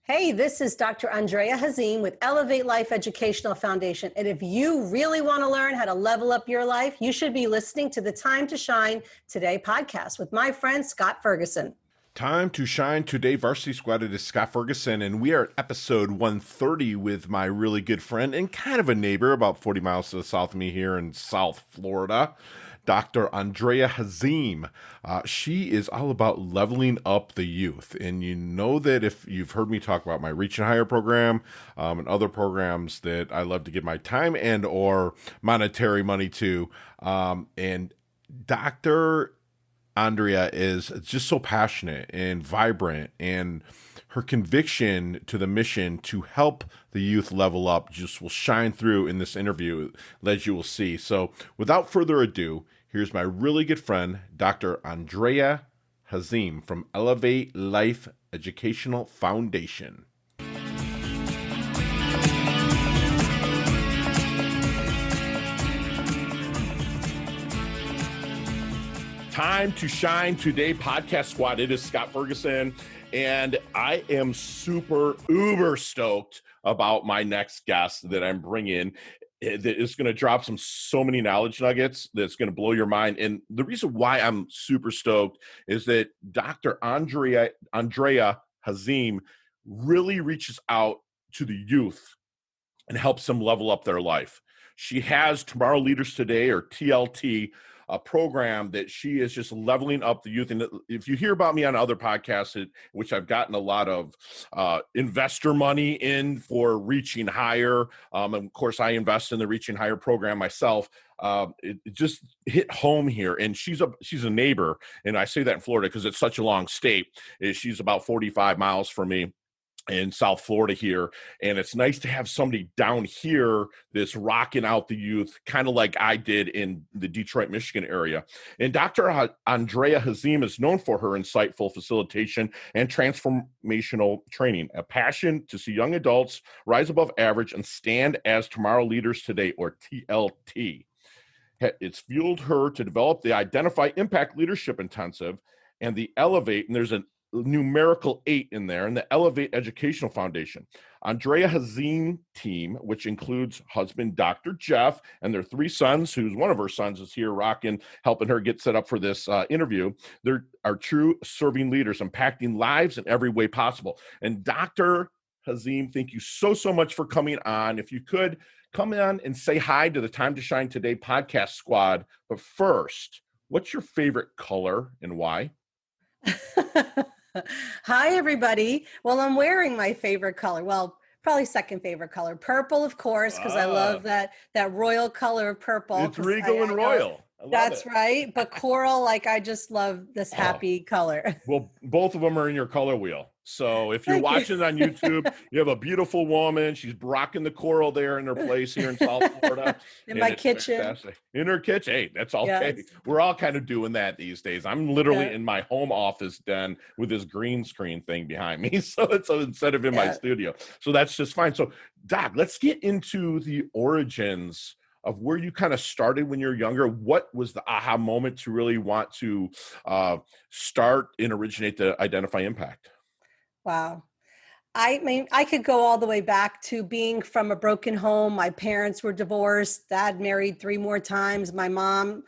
Hey, this is Dr. Andrea Hazim with Elev8 Life Educational Foundation. And if you really want to learn how to level up your life, you should be listening to the Time to Shine Today podcast with my friend, Scott Ferguson. Time to Shine Today Varsity Squad. It is Scott Ferguson, and we are at episode 130 with my really good friend and kind of a neighbor about 40 miles to the south of me here in South Florida, Dr. Andrea Hazim. She is all about leveling up the youth. And you know that if you've heard me talk about my Reaching Higher program and other programs that I love to give my time and or monetary money to. And Dr. Andrea is just so passionate and vibrant, and her conviction to the mission to help the youth level up just will shine through in this interview, as you will see. So without further ado, here's my really good friend, Dr. Andrea Hazim from Elev8 Life Educational Foundation. Time to Shine Today podcast squad. It is Scott Ferguson, and I am super uber stoked about my next guest that I'm bringing. That is going to drop so many knowledge nuggets that's going to blow your mind. And the reason why I'm super stoked is that Dr. Andrea Hazim really reaches out to the youth and helps them level up their life. She has Tomorrow Leaders Today, or TLT, a program that she is just leveling up the youth. And if you hear about me on other podcasts, which I've gotten a lot of investor money in for Reaching Higher, and of course I invest in the Reaching Higher program myself. It just hit home here, and she's a neighbor, and I say that in Florida because it's such a long state. She's about 45 miles from me in South Florida here, and it's nice to have somebody down here that's rocking out the youth, kind of like I did in the Detroit, Michigan area. And Dr. Andrea Hazim is known for her insightful facilitation and transformational training, a passion to see young adults rise above average and stand as tomorrow leaders today, or TLT. It's fueled her to develop the Identify Impact Leadership Intensive and the Elev8, and there's a numerical 8 in there, and the Elev8 Educational Foundation. Andrea Hazim team, which includes husband Dr. Jeff and their 3 sons, who's one of her sons is here rocking, helping her get set up for this interview. They are true serving leaders, impacting lives in every way possible. And Dr. Hazim, thank you so much for coming on. If you could come on and say hi to the Time to Shine Today podcast squad. But first, what's your favorite color and why? Hi, everybody. Well, I'm wearing my favorite color. Well, probably second favorite color, purple, of course, because I love that royal color of purple. It's regal and royal. That's right. But coral, I just love this happy color. Well, both of them are in your color wheel. So if you're watching on YouTube, you have a beautiful woman. She's rocking the coral there in her place here in South Florida. In my kitchen. Fantastic. In her kitchen. Hey, that's okay. Yes. We're all kind of doing that these days. I'm literally in my home office den with this green screen thing behind me. So instead of in my studio. So that's just fine. So Doc, let's get into the origins of where you kind of started when you're younger. What was the aha moment to really want to start and originate the Identify Impact? Wow. I mean, I could go all the way back to being from a broken home. My parents were divorced. Dad married 3 more times. My mom,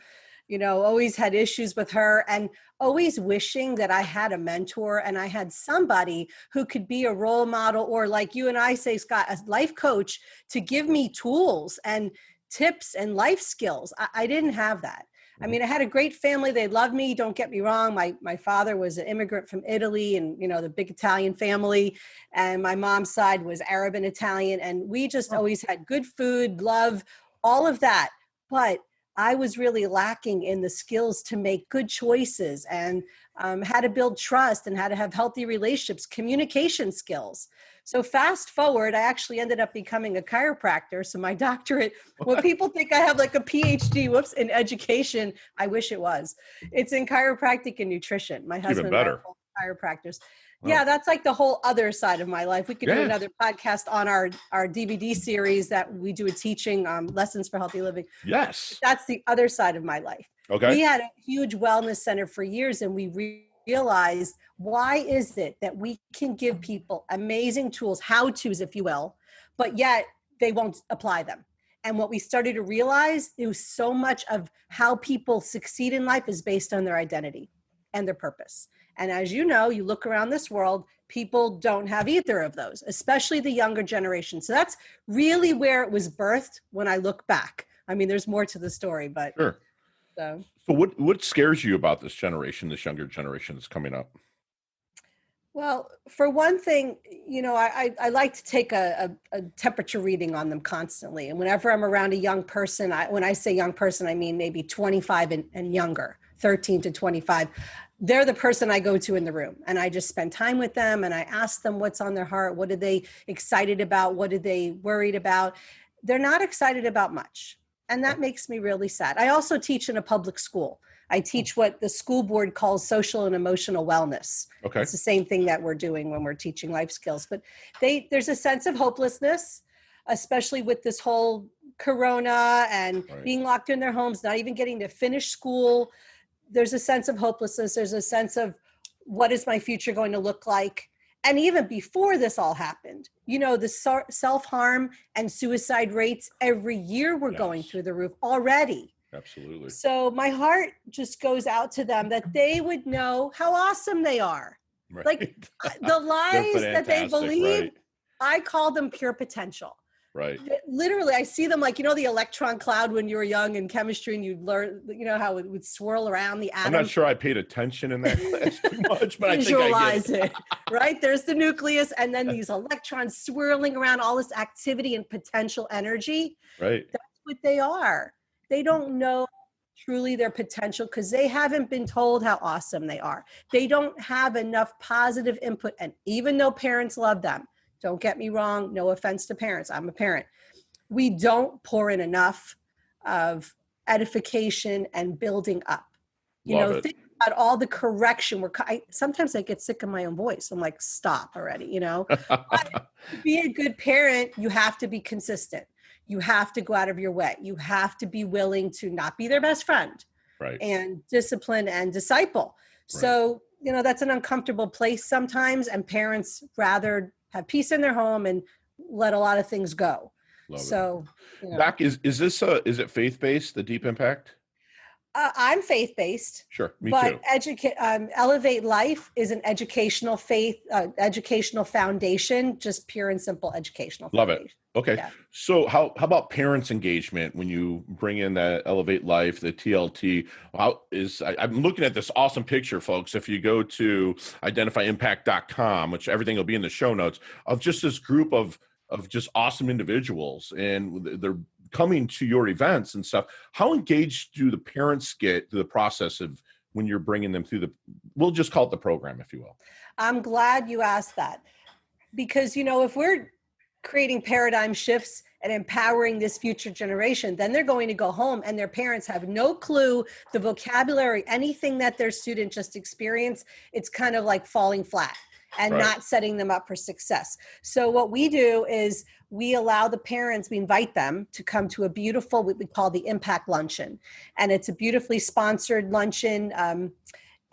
always had issues with her, and always wishing that I had a mentor and I had somebody who could be a role model, or like you and I say, Scott, a life coach, to give me tools and tips and life skills. I didn't have that. I mean, I had a great family. They loved me. Don't get me wrong. My father was an immigrant from Italy, and, the big Italian family. And my mom's side was Arab and Italian. And we just always had good food, love, all of that. But I was really lacking in the skills to make good choices, and how to build trust, and how to have healthy relationships, communication skills. So fast forward, I actually ended up becoming a chiropractor. So my doctorate, when people think I have like a PhD, in education, I wish it was. It's in chiropractic and nutrition. My husband and I are both chiropractors. Wow. Yeah, that's like the whole other side of my life. We could do another podcast on our DVD series that we do a teaching lessons for healthy living. Yes. That's the other side of my life. Okay. We had a huge wellness center for years, and we realized, why is it that we can give people amazing tools, how-tos, if you will, but yet they won't apply them? And what we started to realize, it was so much of how people succeed in life is based on their identity and their purpose. And as you know, you look around this world, people don't have either of those, especially the younger generation. So that's really where it was birthed when I look back. I mean, there's more to the story, but Sure. So what scares you about this generation, this younger generation that's coming up? Well, for one thing, I like to take a temperature reading on them constantly. And whenever I'm around a young person, when I say young person, I mean maybe 25 and younger, 13 to 25. They're the person I go to in the room, and I just spend time with them and I ask them what's on their heart. What are they excited about? What are they worried about? They're not excited about much. And that makes me really sad. I also teach in a public school. I teach what the school board calls social and emotional wellness. Okay. It's the same thing that we're doing when we're teaching life skills. But there's a sense of hopelessness, especially with this whole corona and being locked in their homes, not even getting to finish school. There's a sense of hopelessness. There's a sense of, what is my future going to look like? And even before this all happened, the self-harm and suicide rates every year were going through the roof already. Absolutely. So my heart just goes out to them, that they would know how awesome they are. Right. Like the lies that they believe, right. I call them pure potential. Right. Literally, I see them like, the electron cloud when you were young in chemistry, and you'd learn, how it would swirl around the atom. I'm not sure I paid attention in that class too much, but Visualize it. Right? There's the nucleus, and then these electrons swirling around, all this activity and potential energy. Right. That's what they are. They don't know truly their potential because they haven't been told how awesome they are. They don't have enough positive input. And even though parents love them, don't get me wrong, no offense to parents, I'm a parent, we don't pour in enough of edification and building up. Think about all the correction. Sometimes I get sick of my own voice. I'm like, stop already, But to be a good parent, you have to be consistent. You have to go out of your way. You have to be willing to not be their best friend, right, and discipline and disciple. Right. So, that's an uncomfortable place sometimes, and parents rather have peace in their home and let a lot of things go. Love it. Doc, is it faith-based, the Deep Impact? I'm faith-based. Sure, me but too. Elev8 Life is an educational foundation, just pure and simple educational Love foundation. it. Okay. Yeah. So how about parents' engagement when you bring in the Elev8 Life, the TLT? I'm looking at this awesome picture, folks. If you go to identifyimpact.com, which everything will be in the show notes, of just this group of just awesome individuals, and they're coming to your events and stuff. How engaged do the parents get to the process of when you're bringing them through we'll just call it the program, if you will? I'm glad you asked that, because, if we're creating paradigm shifts and empowering this future generation, then they're going to go home and their parents have no clue the vocabulary, anything that their student just experienced. It's kind of like falling flat and not setting them up for success. So what we do is we allow the parents, we invite them to come to a beautiful, what we call the Impact Luncheon. And it's a beautifully sponsored luncheon.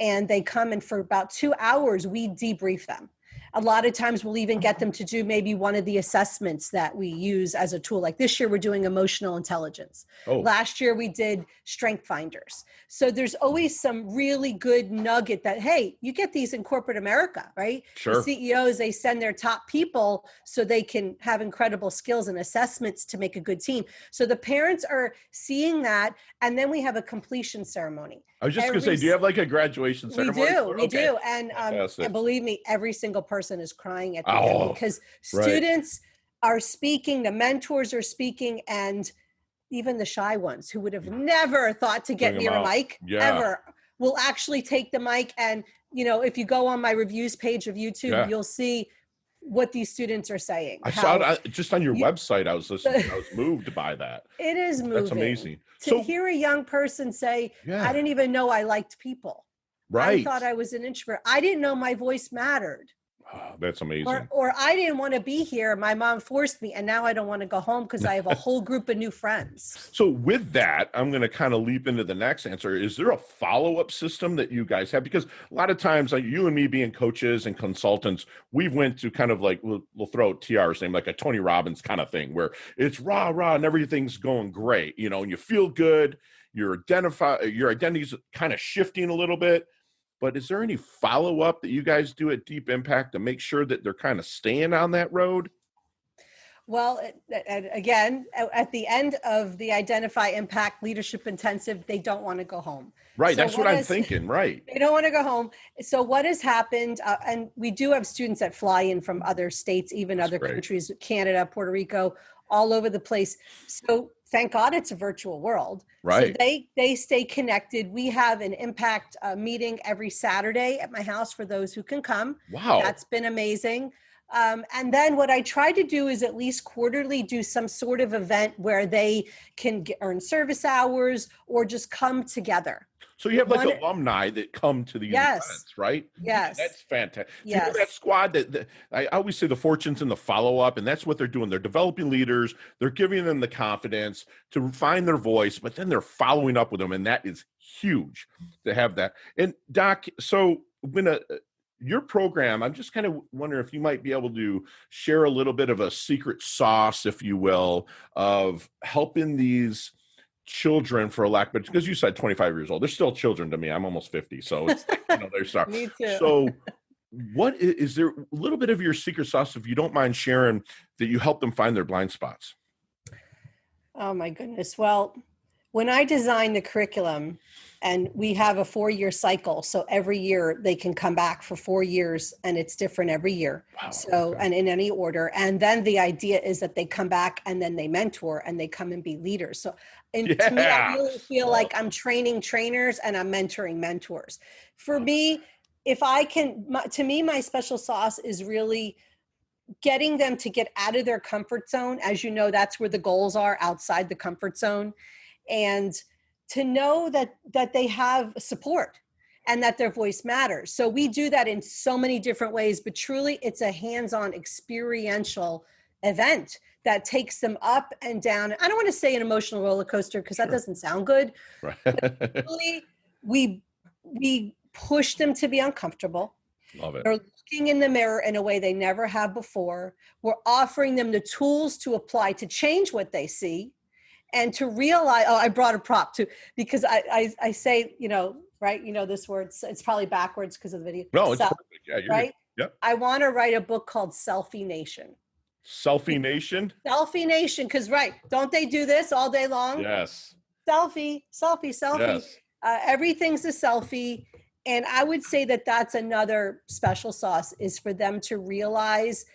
And they come, and for about 2 hours, we debrief them. A lot of times we'll even get them to do maybe one of the assessments that we use as a tool. Like this year, we're doing emotional intelligence. Oh. Last year, we did strength finders. So there's always some really good nugget that, hey, you get these in corporate America, right? Sure. The CEOs, they send their top people so they can have incredible skills and assessments to make a good team. So the parents are seeing that. And then we have a completion ceremony. I was just going to say, do you have like a graduation ceremony? We do. And believe me, every single person is crying at the end, because students are speaking, the mentors are speaking, and even the shy ones who would have never thought to get near a mic ever will actually take the mic. And, if you go on my reviews page of YouTube, you'll see what these students are saying. I saw it just on your website. I was listening. I was moved by that. It is moving. That's amazing. To hear a young person say, I didn't even know I liked people. Right. I thought I was an introvert. I didn't know my voice mattered. Oh, that's amazing. Or I didn't want to be here. My mom forced me, and now I don't want to go home because I have a whole group of new friends. So with that, I'm going to kind of leap into the next answer. Is there a follow-up system that you guys have? Because a lot of times, like you and me being coaches and consultants, we've went to kind of like, we'll throw out TR's name, like a Tony Robbins kind of thing, where it's rah, rah, and everything's going great, you know, and you feel good. Your identity's kind of shifting a little bit. But is there any follow-up that you guys do at Deep Impact to make sure that they're kind of staying on that road? Well, again, at the end of the Identify Impact Leadership Intensive, they don't want to go home. Right. That's what I'm thinking. Right. They don't want to go home. So what has happened, and we do have students that fly in from other states, even other countries, Canada, Puerto Rico, all over the place. So thank God it's a virtual world. Right. So they stay connected. We have an impact meeting every Saturday at my house for those who can come. Wow. That's been amazing. And then what I try to do is at least quarterly do some sort of event where they can earn service hours or just come together. So you have like alumni that come to these events, right? Yes. That's fantastic. Yes. You know that squad that I always say the fortunes and the follow-up, and that's what they're doing. They're developing leaders. They're giving them the confidence to find their voice, but then they're following up with them. And that is huge to have that. And Doc, so when your program, I'm just kind of wondering if you might be able to share a little bit of a secret sauce, if you will, of helping these children, for a lack, but because you said 25 years old, they're still children to me. I'm almost 50, so it's they're sorry. Me too. So, what is there a little bit of your secret sauce, if you don't mind sharing, that you help them find their blind spots? Oh my goodness. Well, when I designed the curriculum, and we have a 4-year cycle, so every year they can come back for 4 years, and it's different every year. Wow, so, okay. And in any order. And then the idea is that they come back and then they mentor and they come and be leaders. So, to me, I really feel like I'm training trainers and I'm mentoring mentors. For me, if I can, to me, my special sauce is really getting them to get out of their comfort zone. As you know, that's where the goals are, outside the comfort zone. And to know that they have support and that their voice matters. So we do that in so many different ways, but truly it's a hands-on experiential event that takes them up and down. I don't want to say an emotional roller coaster because that doesn't sound good. Right. But really, we push them to be uncomfortable. Love it. They're looking in the mirror in a way they never have before. We're offering them the tools to apply to change what they see. And to realize, I brought a prop too, because I say, right, this word, it's probably backwards because of the video. No, it's perfect. Yeah, you're right. Yep. I want to write a book called Selfie Nation. Selfie Nation? Selfie Nation, because don't they do this all day long? Yes. Selfie. Yes. Everything's a selfie. And I would say that that's another special sauce, is for them to realize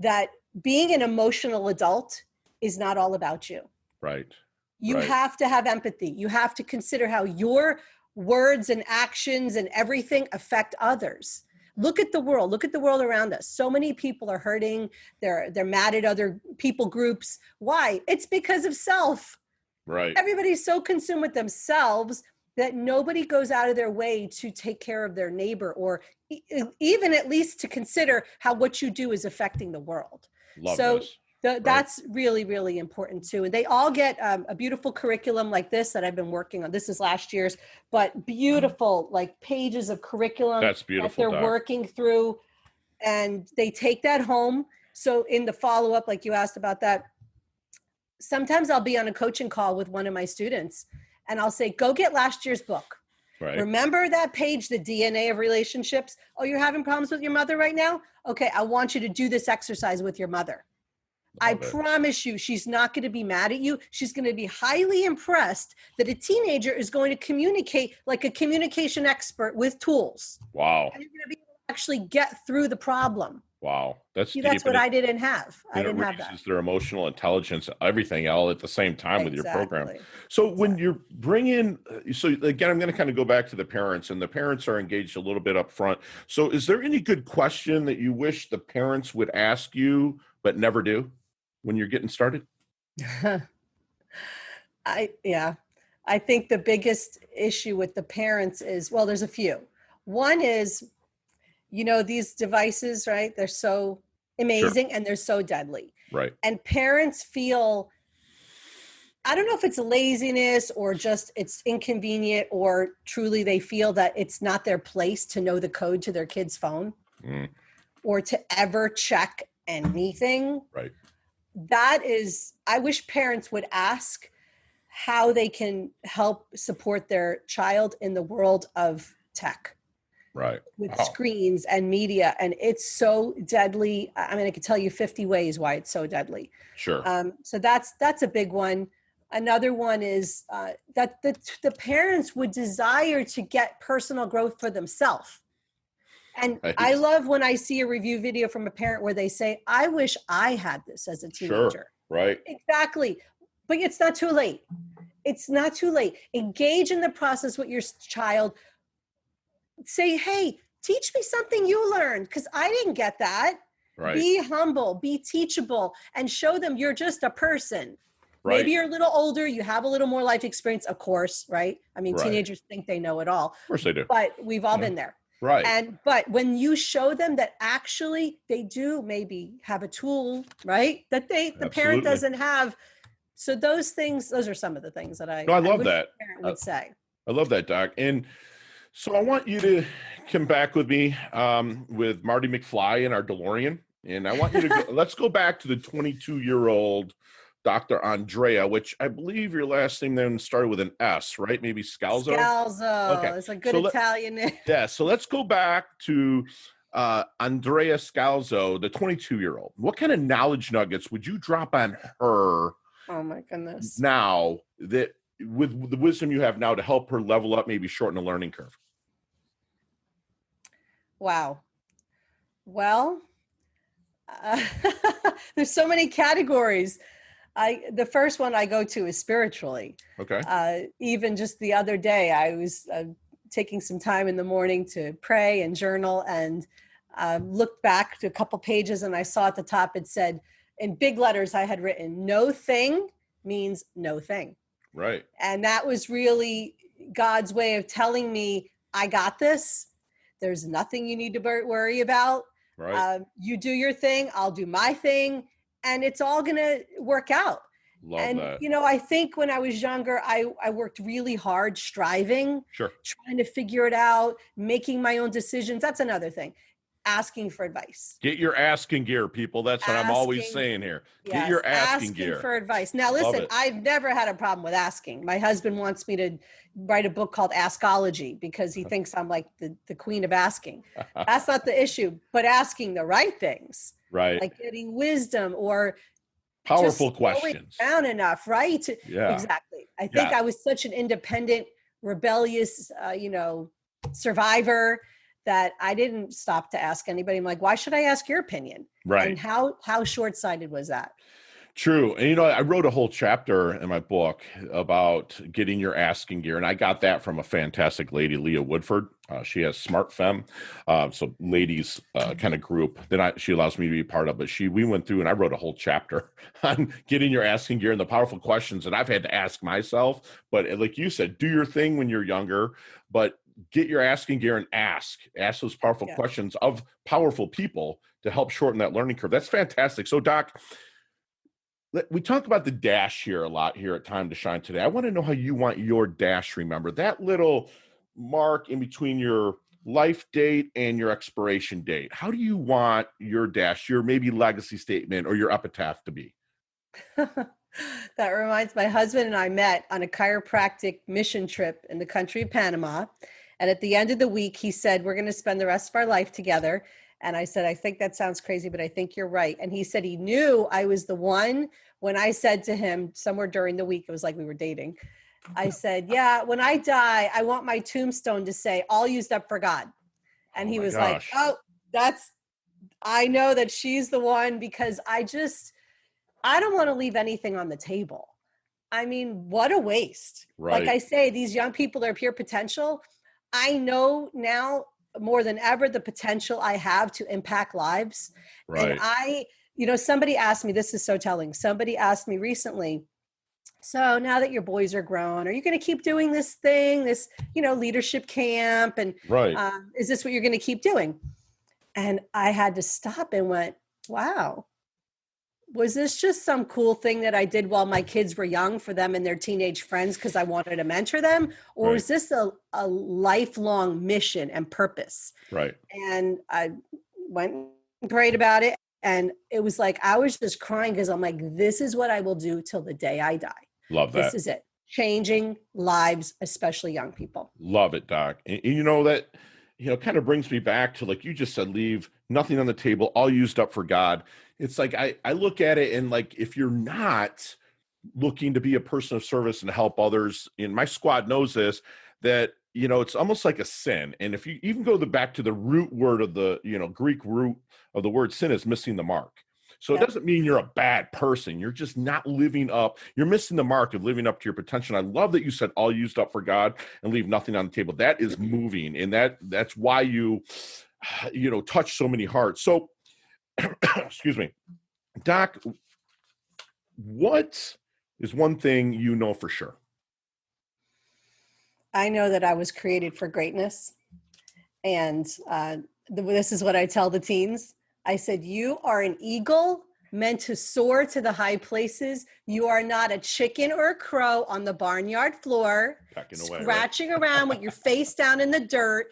that being an emotional adult is not all about you. Right. You have to have empathy. You have to consider how your words and actions and everything affect others. Look at the world. Look at the world around us. So many people are hurting. They're mad at other people groups. Why? It's because of self. Right. Everybody's so consumed with themselves that nobody goes out of their way to take care of their neighbor, or even at least to consider how what you do is affecting the world. Love this. That's really, really important too. And they all get a beautiful curriculum like this that I've been working on. This is last year's, but beautiful, like pages of curriculum That's beautiful, that they're working through, and they take that home. So in the follow-up, like you asked about that, sometimes I'll be on a coaching call with one of my students and I'll say, go get last year's book. Right. Remember that page, the DNA of relationships? Oh, you're having problems with your mother right now? Okay, I want you to do this exercise with your mother. I promise you, she's not going to be mad at you. She's going to be highly impressed that a teenager is going to communicate like a communication expert with tools. Wow. And you're going to be able to actually get through the problem. Wow. That's what I didn't have. I didn't have that. Their emotional intelligence, everything all at the same time with your program. So when you're bringing, so again, I'm going to kind of go back to the parents, and the parents are engaged a little bit up front. So is there any good question that you wish the parents would ask you, but never do when you're getting started? I think the biggest issue with the parents is, well, there's a few. One is, these devices, right? They're so Sure. amazing and they're so deadly. Right. And parents feel, I don't know if it's laziness or just it's inconvenient, or truly they feel that it's not their place to know the code to their kid's phone or to ever check anything. Right. I wish parents would ask how they can help support their child in the world of tech. Right. With screens and media. And it's so deadly. I mean, I could tell you 50 ways why it's so deadly. Sure. So that's a big one. Another one is that the parents would desire to get personal growth for themselves. And Right. I love when I see a review video from a parent where they say, I wish I had this as a teenager. Sure. Right. Exactly. But it's not too late. It's not too late. Engage in the process with your child. Say, hey, teach me something you learned, because I didn't get that. Right. Be humble, be teachable, and show them you're just a person. Right. Maybe you're a little older, you have a little more life experience, of course, right? I mean, Right. teenagers think they know it all. Of course they do. But we've all been there. Right. But when you show them that actually they do maybe have a tool, right? That the parent doesn't have. So those are some of the things that I love wish that. the parent would say. I love that, Doc. And so I want you to come back with me with Marty McFly in our DeLorean. And I want you to let's go back to the 22-year-old Dr. Andrea, which I believe your last name then started with an S, right? Maybe Scalzo? Scalzo. Okay. It's a good Italian name. Yeah. So let's go back to Andrea Scalzo, the 22-year-old. What kind of knowledge nuggets would you drop on her? Oh my goodness. Now that with the wisdom you have now to help her level up, maybe shorten the learning curve? Wow. Well, there's so many categories. The first one I go to is spiritually. Okay. Even just the other day, I was taking some time in the morning to pray and journal, and looked back to a couple pages, and I saw at the top, it said in big letters, I had written, no thing means no thing. Right. And that was really God's way of telling me, I got this. There's nothing you need to worry about. Right. You do your thing, I'll do my thing, and it's all going to work out. Love that. I think when I was younger, I worked really hard, striving, trying to figure it out, making my own decisions. That's another thing. Asking for advice. Get your asking gear, people. That's what I'm always saying here. Get your asking gear. For advice. Now, listen, I've never had a problem with asking. My husband wants me to write a book called Askology because he thinks I'm like the queen of asking. That's not the issue, but asking the right things. Right. Like getting wisdom or powerful questions. Down enough, right? Yeah. Exactly. I think I was such an independent, rebellious, survivor that I didn't stop to ask anybody. I'm like, why should I ask your opinion? Right. And how short-sighted was that? True. And, I wrote a whole chapter in my book about getting your asking gear. And I got that from a fantastic lady, Leah Woodford. She has Smart Femme. So ladies kind of group that she allows me to be part of. But we went through and I wrote a whole chapter on getting your asking gear and the powerful questions that I've had to ask myself. But like you said, do your thing when you're younger, but get your asking gear and ask those powerful questions of powerful people to help shorten that learning curve. That's fantastic. So Doc, we talk about the dash here a lot here at Time to Shine today. I want to know how you want your dash remembered. That little mark in between your life date and your expiration date. How do you want your dash, your maybe legacy statement or your epitaph to be? That reminds my husband and I met on a chiropractic mission trip in the country of Panama. And at the end of the week, he said, we're going to spend the rest of our life together. And I said, I think that sounds crazy, but I think you're right. And he said he knew I was the one when I said to him somewhere during the week, it was like we were dating. I said, yeah, when I die, I want my tombstone to say, all used up for God. And he was like, oh, I know that she's the one because I don't want to leave anything on the table. I mean, what a waste. Right. Like I say, these young people are pure potential. I know now more than ever the potential I have to impact lives. Right. And somebody asked me, this is so telling. Somebody asked me recently, so now that your boys are grown, are you going to keep doing this leadership camp? And right. Is this what you're going to keep doing? And I had to stop and went, wow, was this just some cool thing that I did while my kids were young for them and their teenage friends because I wanted to mentor them? Or was this a lifelong mission and purpose? Right. And I went and prayed about it. And it was like, I was just crying because I'm like, this is what I will do till the day I die. Love that. This is it. Changing lives, especially young people. Love it, Doc. And you know that, kind of brings me back to, like you just said, leave nothing on the table, all used up for God. It's like, I look at it and like, if you're not looking to be a person of service and help others, and my squad knows this, that, it's almost like a sin. And if you even go back to the root word of the, Greek root of the word sin is missing the mark. So it doesn't mean you're a bad person. You're just not living up. You're missing the mark of living up to your potential. And I love that you said all used up for God and leave nothing on the table. That is moving. And that's why you touch so many hearts. So, excuse me, Doc, what is one thing you know for sure? I know that I was created for greatness. And this is what I tell the teens. I said, you are an eagle meant to soar to the high places. You are not a chicken or a crow on the barnyard floor, scratching around with your face down in the dirt.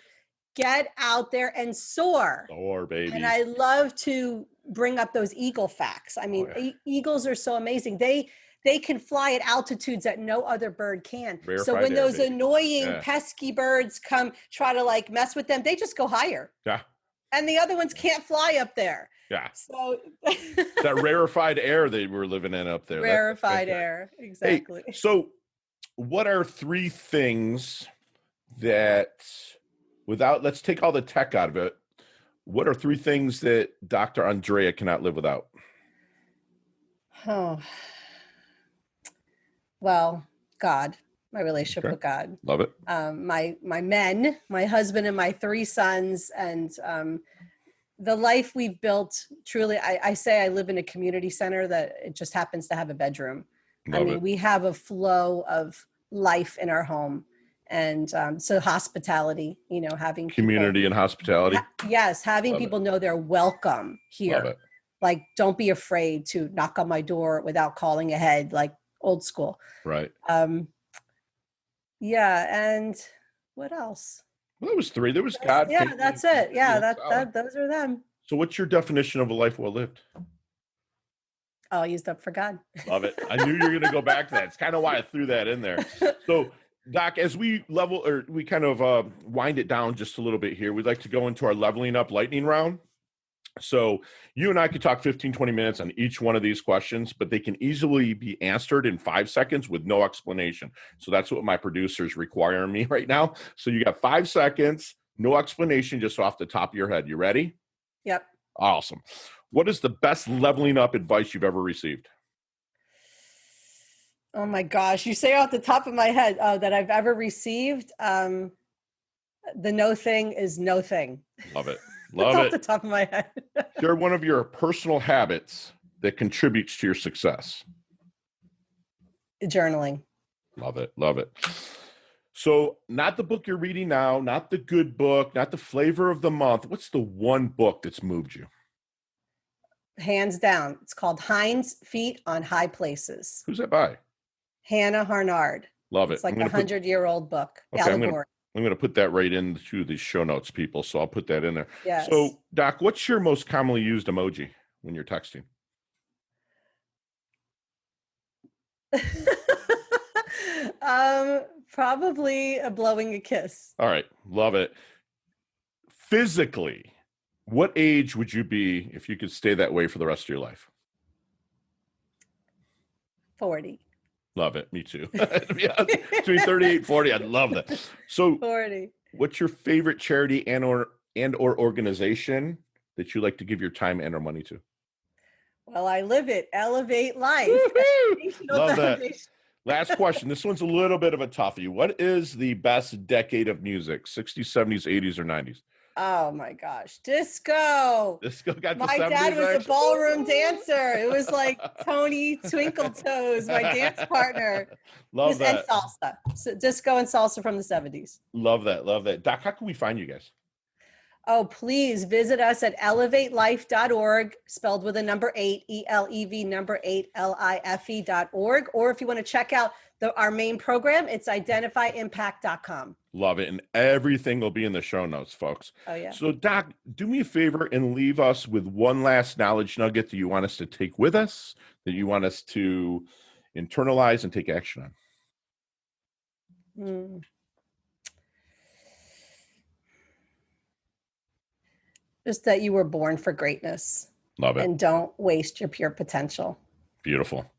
Get out there and soar. Soar, baby. And I love to bring up those eagle facts. I mean, eagles are so amazing. They can fly at altitudes that no other bird can. So when those annoying, pesky birds come try to like mess with them, they just go higher. Yeah. And the other ones can't fly up there. Yeah. So that rarefied air they were living in up there. Rarefied air. Exactly. Hey, so what are three things that, let's take all the tech out of it. What are three things that Dr. Andrea cannot live without? Oh, well, God. My relationship with God. Love it. My men, my husband and my three sons, and the life we've built. Truly, I say I live in a community center that it just happens to have a bedroom. We have a flow of life in our home, and so hospitality. Having community people, and hospitality. Yes, having Love people it. know they're welcome here. Love it. Like, don't be afraid to knock on my door without calling ahead, like old school. Right. Yeah, and what else? Well, that was three. There was God. Yeah, that's it. Yeah, those are them. So what's your definition of a life well lived? All used up for God. Love it. I knew you were going to go back to that. It's kind of why I threw that in there. So, Doc, as we kind of wind it down just a little bit here, we'd like to go into our leveling up lightning round. So you and I could talk 15, 20 minutes on each one of these questions, but they can easily be answered in 5 seconds with no explanation. So that's what my producer's requiring me right now. So you got 5 seconds, no explanation, just off the top of your head. You ready? Yep. Awesome. What is the best leveling up advice you've ever received? Oh my gosh. You say off the top of my head that I've ever received. The no thing is no thing. Love it. Love it. Off the top of my head. Share one of your personal habits that contributes to your success. Journaling. Love it. Love it. So not the book you're reading now, not the good book, not the flavor of the month. What's the one book that's moved you? Hands down. It's called Hind's Feet on High Places. Who's that by? Hannah Harnard. Love it. It's like a 100-year-old book. Okay, I'm going to put that right into the show notes, people. So I'll put that in there. Yes. So, Doc, what's your most commonly used emoji when you're texting? Probably blowing a kiss. All right. Love it. Physically, what age would you be if you could stay that way for the rest of your life? 40. Love it. Me too. Yeah, between 38 and 40. I'd love that. So 40. What's your favorite charity and or organization that you like to give your time and or money to? Well, I live it. Elev8 Life. Love that. Last question. This one's a little bit of a toughie. What is the best decade of music? 60s, 70s, 80s, or 90s? Oh my gosh. Disco. Disco got the 70s. My dad was a ballroom dancer. It was like Tony Twinkle Toes, my dance partner. Love that. And salsa. So disco and salsa from the 70s. Love that. Love that. Doc, how can we find you guys? Oh, please visit us at elev8life.org, spelled with a number 8, ELEV number 8, LIFE.org. Or if you want to check out our main program, it's identifyimpact.com. Love it. And everything will be in the show notes, folks. Oh, yeah. So, Doc, do me a favor and leave us with one last knowledge nugget that you want us to take with us, that you want us to internalize and take action on. Just that you were born for greatness. Love it. And don't waste your pure potential. Beautiful.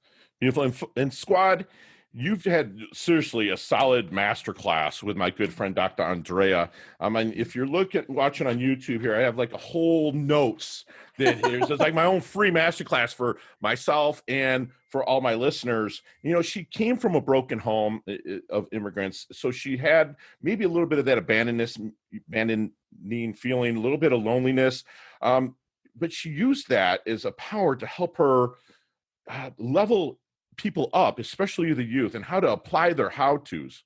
Beautiful. And squad, you've had seriously a solid masterclass with my good friend, Dr. Andrea. I mean, if you're watching on YouTube here, I have like a whole notes that it's like my own free masterclass for myself and for all my listeners. You know, she came from a broken home of immigrants. So she had maybe a little bit of that abandoning feeling, a little bit of loneliness. But she used that as a power to help her level people up, especially the youth, and how to apply their how-tos,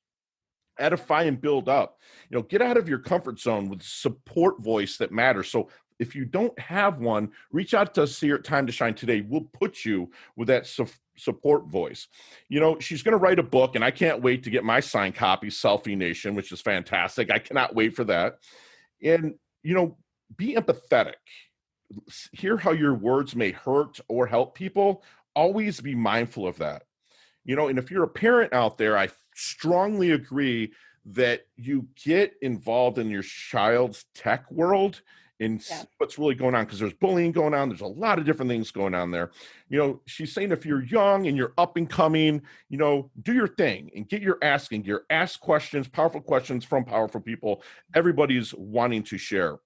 edify and build up. You know, get out of your comfort zone with support voice that matters. So if you don't have one, reach out to us here at Time to Shine today. We'll put you with that support voice. You know, she's going to write a book, and I can't wait to get my signed copy, Selfie Nation, which is fantastic. I cannot wait for that. And, you know, be empathetic. Hear how your words may hurt or help people. Always be mindful of that. You know, and if you're a parent out there, I strongly agree that you get involved in your child's tech world and what's really going on, because there's bullying going on. There's a lot of different things going on there. You know, she's saying if you're young and you're up and coming, you know, do your thing and get your ask questions, powerful questions from powerful people. Everybody's wanting to share.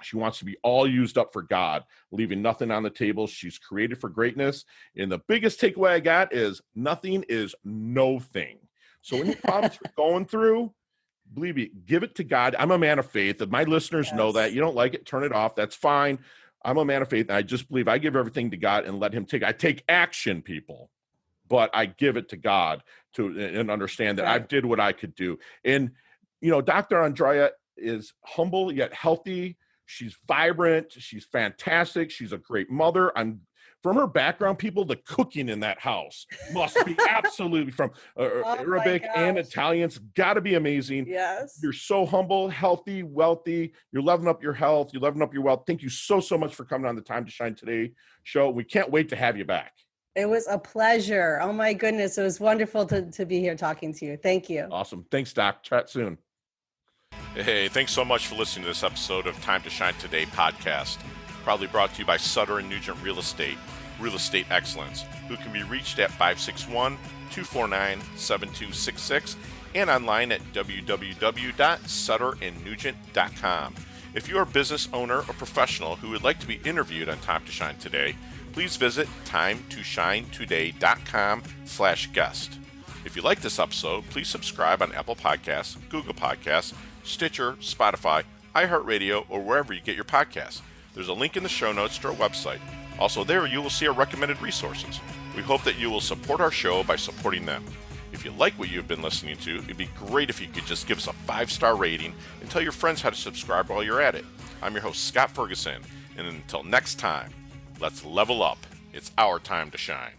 She wants to be all used up for God, leaving nothing on the table. She's created for greatness. And the biggest takeaway I got is nothing is no thing. So any problems you're going through, believe me, give it to God. I'm a man of faith. If my listeners know that, you don't like it, turn it off. That's fine. I'm a man of faith. And I just believe I give everything to God and let him I take action, people, but I give it to God and understand that I did what I could do. And, you know, Dr. Andrea is humble yet healthy. She's vibrant. She's fantastic. She's a great mother. From her background, people, the cooking in that house must be absolutely from Arabic and Italians. Got to be amazing. Yes. You're so humble, healthy, wealthy. You're leveling up your health. You're leveling up your wealth. Thank you so much for coming on the Time to Shine Today show. We can't wait to have you back. It was a pleasure. Oh, my goodness. It was wonderful to be here talking to you. Thank you. Awesome. Thanks, Doc. Chat soon. Hey, thanks so much for listening to this episode of Time to Shine Today podcast, proudly brought to you by Sutter & Nugent Real Estate Excellence, who can be reached at 561-249-7266 and online at www.sutterandnugent.com. If you are a business owner or professional who would like to be interviewed on Time to Shine Today, please visit timetoshinetoday.com/guest. If you like this episode, please subscribe on Apple Podcasts, Google Podcasts, Stitcher, Spotify, iHeartRadio, or wherever you get your podcasts. There's a link in the show notes to our website. Also there, you will see our recommended resources. We hope that you will support our show by supporting them. If you like what you've been listening to, it'd be great if you could just give us a 5-star rating and tell your friends how to subscribe while you're at it. I'm your host, Scott Ferguson, and until next time, let's level up. It's our time to shine.